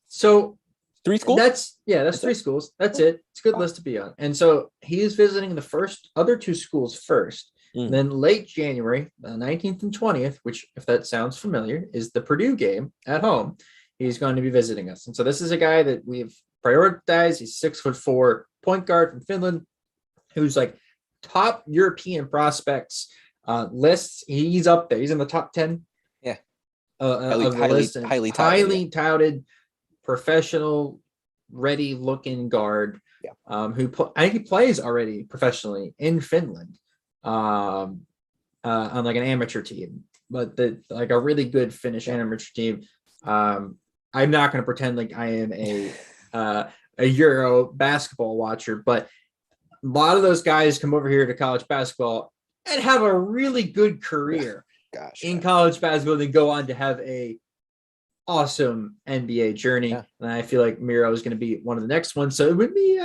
So 3 schools? That's 3 schools. That's it. It's a good list to be on. And so he is visiting the other 2 schools first. Then late January, 19th and 20th, which, if that sounds familiar, is the Purdue game at home. He's going to be visiting us. And so this is a guy that we've prioritized. He's 6'4" point guard from Finland, who's like top European prospects lists. He's up there. He's in the top 10. Yeah. Of the list. Highly touted, professional, ready looking guard. Yeah. I think he plays already professionally in Finland. On like an amateur team, but like a really good Finnish amateur team. I'm not going to pretend like I am a Euro basketball watcher, but a lot of those guys come over here to college basketball and have a really good career in college basketball. They go on to have a awesome NBA journey, and I feel like Miro is going to be one of the next ones. So it would be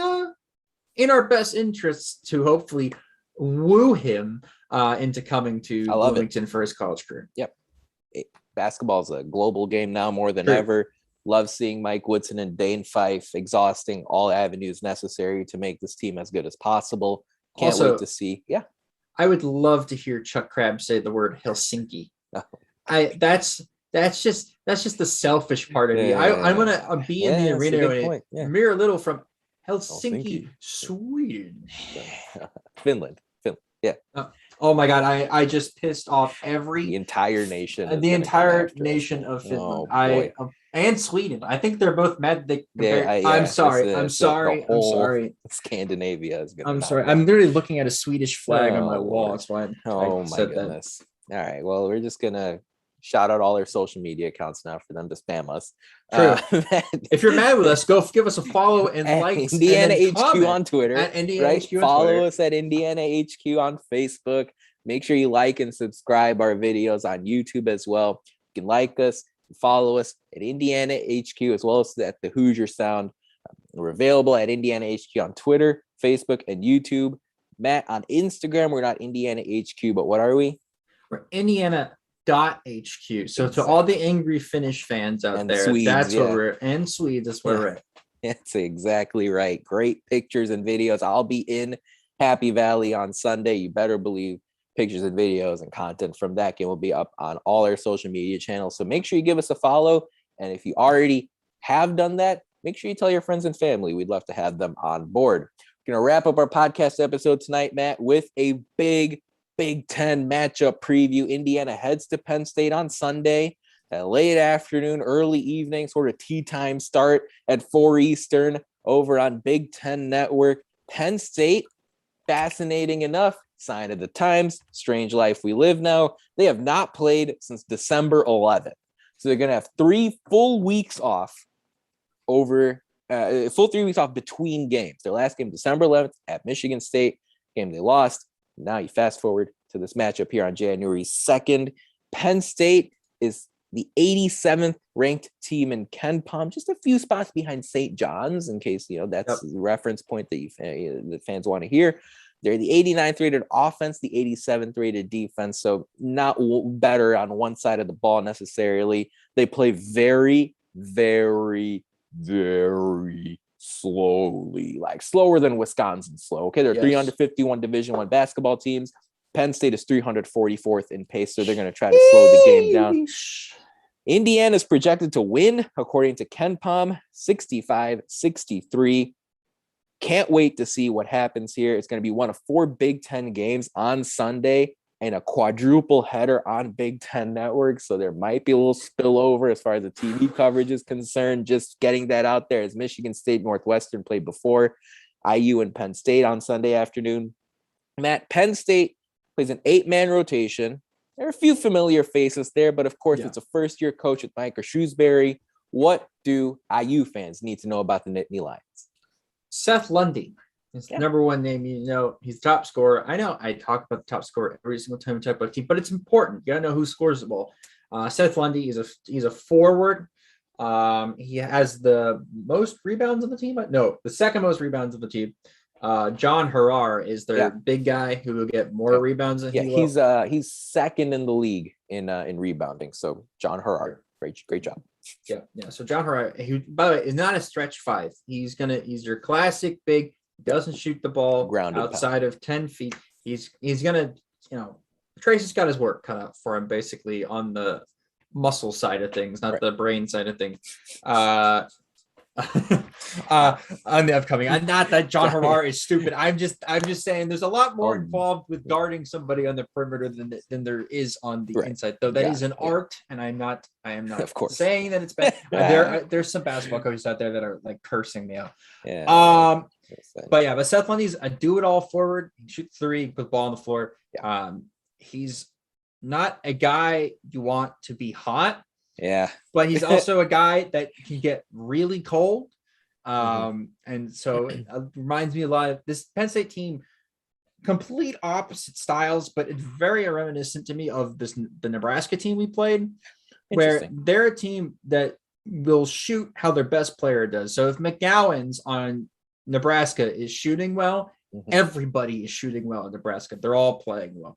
in our best interests to hopefully woo him into coming to Bloomington for his college career. Yep. Basketball is a global game now more than ever. Love seeing Mike Woodson and Dane Fife exhausting all avenues necessary to make this team as good as possible. Can't wait to see. Yeah. I would love to hear Chuck Crabb say the word Helsinki. That's just the selfish part of me. I want to be in the arena. Miro Little from Helsinki, Sweden. Finland. Yeah. Oh my God. I just pissed off the entire nation. The entire nation of Finland. And Sweden. I think they're both mad. I'm sorry. Scandinavia is going to. I'm sorry. I'm literally looking at a Swedish flag on my wall. That's why my goodness. All right. Well, we're just gonna shout out all our social media accounts now for them to spam us. True. If you're mad with us, go give us a follow and like Indiana and then HQ on Twitter. At Indiana Right. HQ on Follow Twitter. us at Indiana HQ on Facebook. Make sure you like and subscribe our videos on YouTube as well. You can like us, follow us at Indiana HQ as well as at the Hoosier Sound. We're available at Indiana HQ on Twitter, Facebook, and YouTube. Matt, on Instagram, we're not Indiana HQ, but what are we? We're Indiana.HQ. So to all the angry Finnish fans out And there, Swedes, that's where yeah. we're and Swedes, that's where we're at. That's exactly right. Great pictures and videos. I'll be in Happy Valley on Sunday. You better believe pictures and videos and content from that game will be up on all our social media channels. So make sure you give us a follow. And if you already have done that, make sure you tell your friends and family. We'd love to have them on board. We're going to wrap up our podcast episode tonight, Matt, with a big Big Ten matchup preview. Indiana heads to Penn State on Sunday. A late afternoon, early evening, sort of tea time start at 4 Eastern over on Big Ten Network. Penn State, fascinating enough, sign of the times, strange life we live now. They have not played since December 11th. So they're going to have 3 full weeks off full 3 weeks off between games. Their last game, December 11th at Michigan State, game they lost. Now you fast forward to this matchup here on January 2nd. Penn State is the 87th ranked team in KenPom, just a few spots behind St. John's, in case that's the reference point that the fans want to hear. They're the 89th rated offense, the 87th rated defense, so not better on one side of the ball necessarily. They play very, very, very slowly, like slower than Wisconsin slow. Okay, they're 351 Division I basketball teams. Penn State is 344th in pace, so they're going to try to slow the game down. Indiana is projected to win, according to KenPom, 65-63. Can't wait to see what happens here. It's going to be one of 4 Big Ten games on Sunday and a quadruple header on Big Ten Network. So there might be a little spillover as far as the TV coverage is concerned. Just getting that out there, as Michigan State Northwestern played before IU and Penn State on Sunday afternoon. Matt, Penn State plays an 8-man rotation. There are a few familiar faces there, but of course it's a first-year coach with Micah Shrewsbury. What do IU fans need to know about the Nittany Lions? Seth Lundy is the number one name. He's top scorer. I know I talk about the top scorer every single time we talk about a team, but it's important. You gotta know who scores the ball. Seth Lundy he's a forward. He has the most rebounds on the team. No, the second most rebounds of the team. John Harrar is their big guy who will get more rebounds than he will. He's second in the league in rebounding. So John Harrar, great job. Yeah. So John Harrar, who by the way is not a stretch 5. He's your classic big. Doesn't shoot the ball outside of 10 feet. He's gonna Tracy's got his work cut out for him basically on the muscle side of things, not the brain side of things. On the upcoming. Not that John Harrar is stupid. I'm just saying there's a lot more involved with guarding somebody on the perimeter than there is on the inside. Though that is an art, and I am not of course saying that it's bad. There's some basketball coaches out there that are like cursing me out. But Seth Lundy's a do-it-all forward. He shoots 3, put the ball on the floor. He's not a guy you want to be hot. But he's also a guy that can get really cold. And so it reminds me a lot of this Penn State team, complete opposite styles, but it's very reminiscent to me of the Nebraska team we played, where they're a team that will shoot how their best player does. So if McGowan's on Nebraska is shooting well, everybody is shooting well in Nebraska. They're all playing well.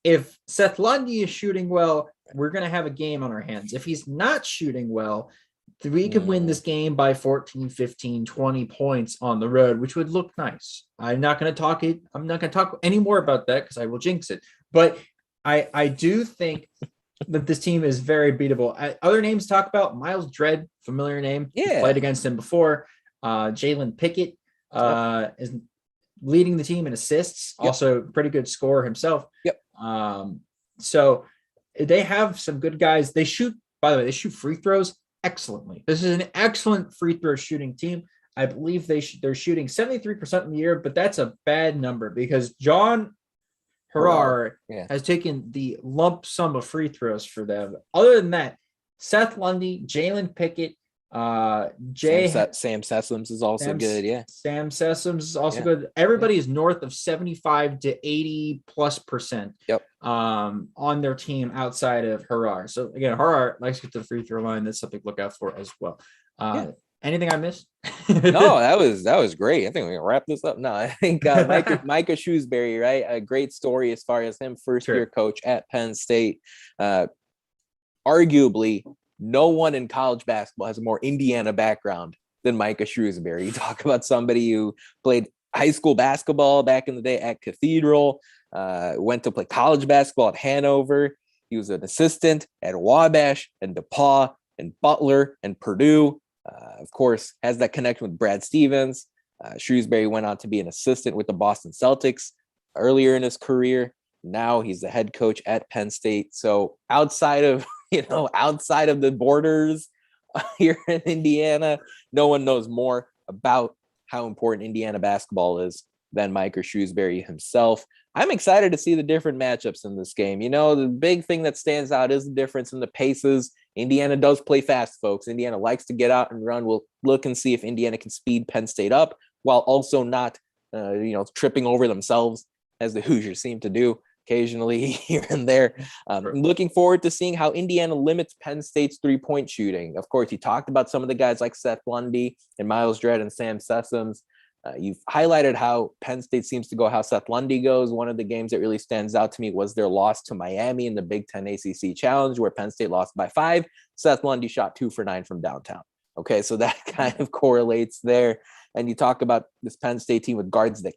If Seth Lundy is shooting well, we're going to have a game on our hands. If he's not shooting well, we could win this game by 14, 15, 20 points on the road, which would look nice. I'm not going to talk any more about that because I will jinx it. But I do think that this team is very beatable. Other names to talk about, Miles Dredd, familiar name. Played against him before. Jalen Pickett is leading the team in assists. Also pretty good scorer himself. So they have some good guys. They shoot free throws excellently. This is an excellent free throw shooting team. I believe they're shooting 73% in the year, but that's a bad number because John Harar Yeah. has taken the lump sum of free throws for them. Other than that, Seth Lundy, Jalen Pickett, Sam Sessoms is also good. Yeah. Sam Sessoms is also good. Everybody is north of 75 to 80+%. Yep. On their team outside of Harar. So again, Harar likes to get to the free throw line. That's something to look out for as well. Anything I missed? No, that was great. I think we can wrap this up. No, I think Micah Shrewsbury, right? A great story as far as him, first year coach at Penn State. Arguably, no one in college basketball has a more Indiana background than Micah Shrewsbury. You talk about somebody who played high school basketball back in the day at Cathedral, went to play college basketball at Hanover. He was an assistant at Wabash and DePaul and Butler and Purdue. Of course, has that connection with Brad Stevens. Shrewsbury went on to be an assistant with the Boston Celtics earlier in his career. Now he's the head coach at Penn State. So outside of the borders here in Indiana, no one knows more about how important Indiana basketball is than Micah Shrewsbury himself. I'm excited to see the different matchups in this game. The big thing that stands out is the difference in the paces. Indiana does play fast, folks. Indiana likes to get out and run. We'll look and see if Indiana can speed Penn State up while also not, tripping over themselves, as the Hoosiers seem to do occasionally here and there. Looking forward to seeing how Indiana limits Penn State's three-point shooting. Of course, he talked about some of the guys like Seth Lundy and Miles Dredd and Sam Sessoms. You've highlighted how Penn State seems to go, how Seth Lundy goes. One of the games that really stands out to me was their loss to Miami in the Big Ten ACC Challenge, where Penn State lost by 5. Seth Lundy shot 2 for 9 from downtown. Okay, so that kind of correlates there. And you talk about this Penn State team with guards that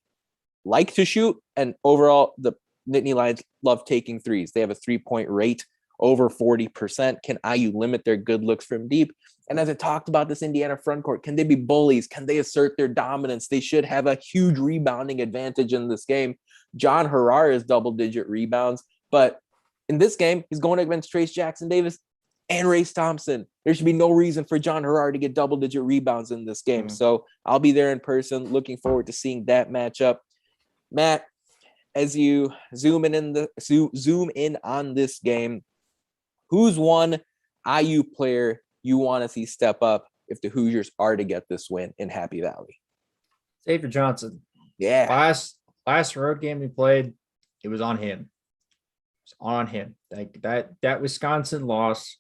like to shoot, and overall, the Nittany Lions love taking threes. They have a 3-point rate over 40%. Can IU limit their good looks from deep? And as I talked about this Indiana front court, can they be bullies? Can they assert their dominance? They should have a huge rebounding advantage in this game. John Harar is double-digit rebounds, but in this game, he's going against Trace Jackson Davis and Race Thompson. There should be no reason for John Harar to get double-digit rebounds in this game. So I'll be there in person. Looking forward to seeing that matchup. Matt, as you zoom in on this game, who's one IU player you want to see step up if the Hoosiers are to get this win in Happy Valley? Xavier Johnson. Yeah. Last road game we played, it was on him. It's on him. Like that Wisconsin loss.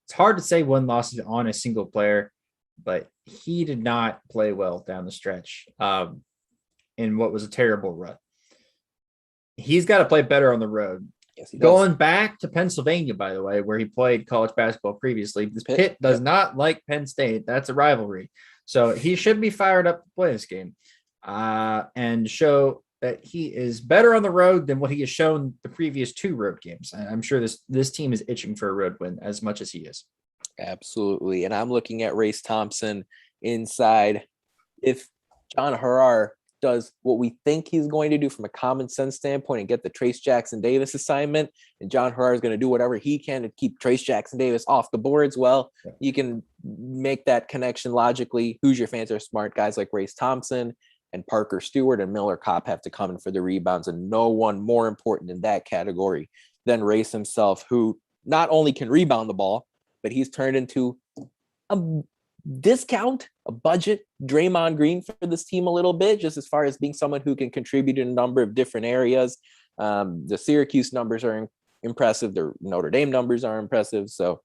It's hard to say one loss is on a single player, but he did not play well down the stretch in what was a terrible run. He's got to play better on the road. Yes, he does. Going back to Pennsylvania, by the way, where he played college basketball previously, this Pitt does not like Penn State. That's a rivalry. So he should be fired up to play this game and show that he is better on the road than what he has shown the previous 2 road games. I'm sure this team is itching for a road win as much as he is. Absolutely. And I'm looking at Race Thompson inside. If John Harar does what we think he's going to do from a common sense standpoint and get the Trace Jackson Davis assignment, and John Harar is going to do whatever he can to keep Trace Jackson Davis off the boards, well, you can make that connection logically. Hoosier fans are smart. Guys like Race Thompson and Parker Stewart and Miller Kopp have to come in for the rebounds, and no one more important in that category than Race himself, who not only can rebound the ball, but he's turned into a budget Draymond Green for this team a little bit, just as far as being someone who can contribute in a number of different areas. The Syracuse numbers are impressive. The Notre Dame numbers are impressive. So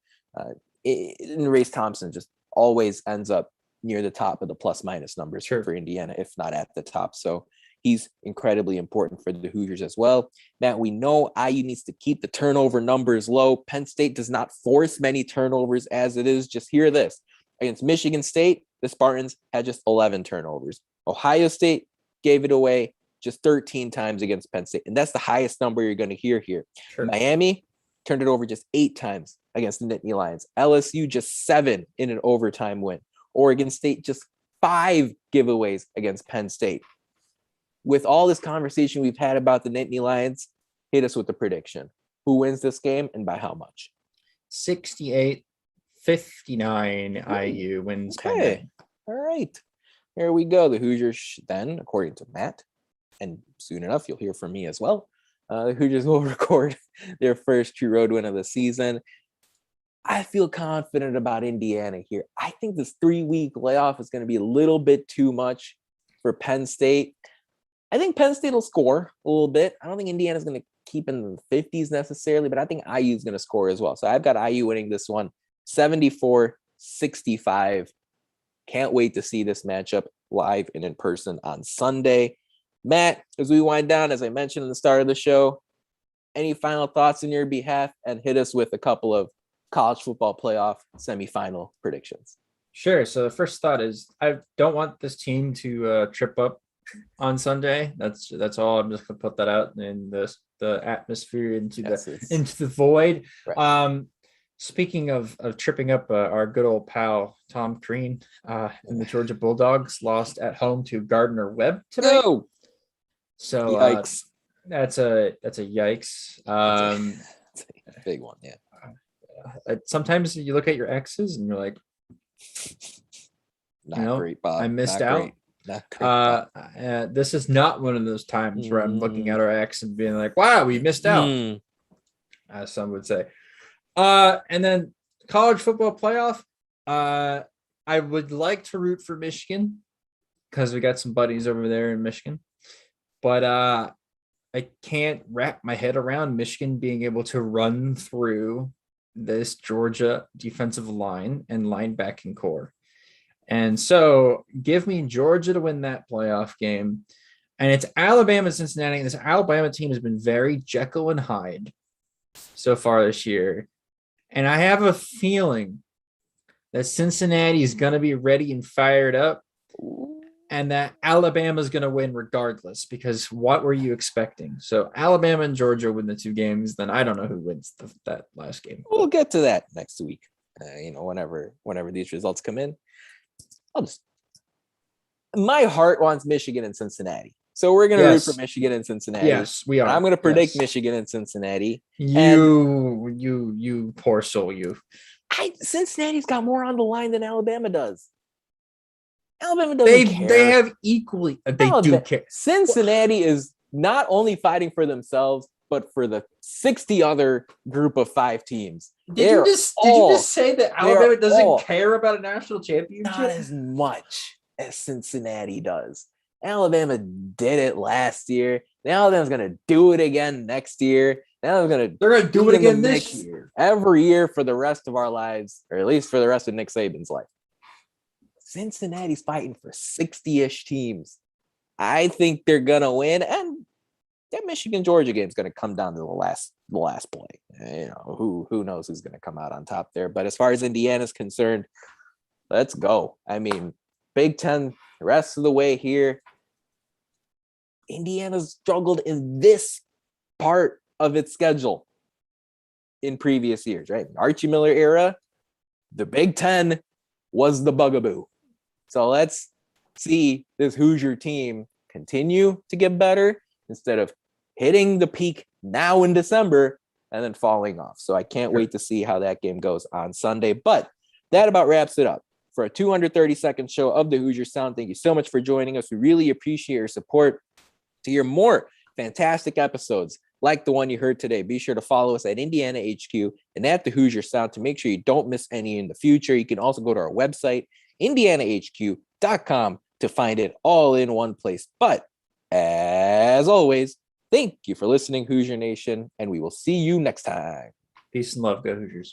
Race Thompson just always ends up near the top of the plus minus numbers for Indiana, if not at the top. So he's incredibly important for the Hoosiers as well. Matt, we know IU needs to keep the turnover numbers low. Penn State does not force many turnovers as it is. Just hear this. Against Michigan State, the Spartans had just 11 turnovers. Ohio State gave it away just 13 times against Penn State. And that's the highest number you're going to hear here. Miami turned it over just 8 times against the Nittany Lions. LSU just 7 in an overtime win. Oregon State just 5 giveaways against Penn State. With all this conversation we've had about the Nittany Lions, hit us with the prediction. Who wins this game and by how much? 68-59 IU wins. Okay. All right. Here we go. The Hoosiers then, according to Matt, and soon enough, you'll hear from me as well, The Hoosiers will record their first true road win of the season. I feel confident about Indiana here. I think this 3-week layoff is going to be a little bit too much for Penn State. I think Penn State will score a little bit. I don't think Indiana's going to keep in the 50s necessarily, but I think IU is going to score as well. So I've got IU winning this one 74-65. Can't wait to see this matchup live and in person on Sunday. Matt, as we wind down, as I mentioned in the start of the show, any final thoughts on your behalf, and hit us with a couple of college football playoff semifinal predictions? Sure. So the first thought is I don't want this team to trip up on Sunday. That's all. I'm just gonna put that out in the atmosphere into the void. Right. Speaking of tripping up, our good old pal Tom Crean and the Georgia Bulldogs lost at home to Gardner-Webb today. No. So yikes. That's a yikes. That's a big one, yeah. Sometimes you look at your exes and you're like, not great, Bob. I missed out. Not great, this is not one of those times where I'm looking at our ex and being like, wow, we missed out, as some would say. And then college football playoff. I would like to root for Michigan because we got some buddies over there in Michigan, but I can't wrap my head around Michigan being able to run through this Georgia defensive line and linebacking core. And so give me Georgia to win that playoff game. And it's Alabama and Cincinnati. And this Alabama team has been very Jekyll and Hyde so far this year. And I have a feeling that Cincinnati is going to be ready and fired up, and that Alabama is going to win regardless, because what were you expecting? So Alabama and Georgia win the 2 games, then I don't know who wins that last game. We'll get to that next week. Whenever these results come in, my heart wants Michigan and Cincinnati. So we're going to root for Michigan and Cincinnati. Yes, we are. I'm going to predict Michigan and Cincinnati. You poor soul, you. Cincinnati's got more on the line than Alabama does. Alabama doesn't care. They have equally. They do care. Cincinnati is not only fighting for themselves, but for the 60 other group of 5 teams. Did you just say that Alabama doesn't care about a national championship? Not as much as Cincinnati does. Alabama did it last year. Now Alabama's going to do it again next year. Now they're going to do it again this year. Every year for the rest of our lives, or at least for the rest of Nick Saban's life. Cincinnati's fighting for 60-ish teams. I think they're going to win. And that Michigan-Georgia game is going to come down to the last play. Who knows who's going to come out on top there. But as far as Indiana's concerned, let's go. I mean, Big Ten, the rest of the way here. Indiana's struggled in this part of its schedule in previous years, right? Archie Miller era, the Big Ten was the bugaboo. So let's see this Hoosier team continue to get better instead of hitting the peak now in December and then falling off. So I can't wait to see how that game goes on Sunday. But that about wraps it up for a 232nd show of the Hoosier Sound. Thank you so much for joining us. We really appreciate your support. To hear more fantastic episodes like the one you heard today, be sure to follow us at Indiana HQ and at the Hoosier Sound to make sure you don't miss any in the future. You can also go to our website, indianahq.com, to find it all in one place. But as always, thank you for listening, Hoosier Nation, and we will see you next time. Peace and love. Go Hoosiers.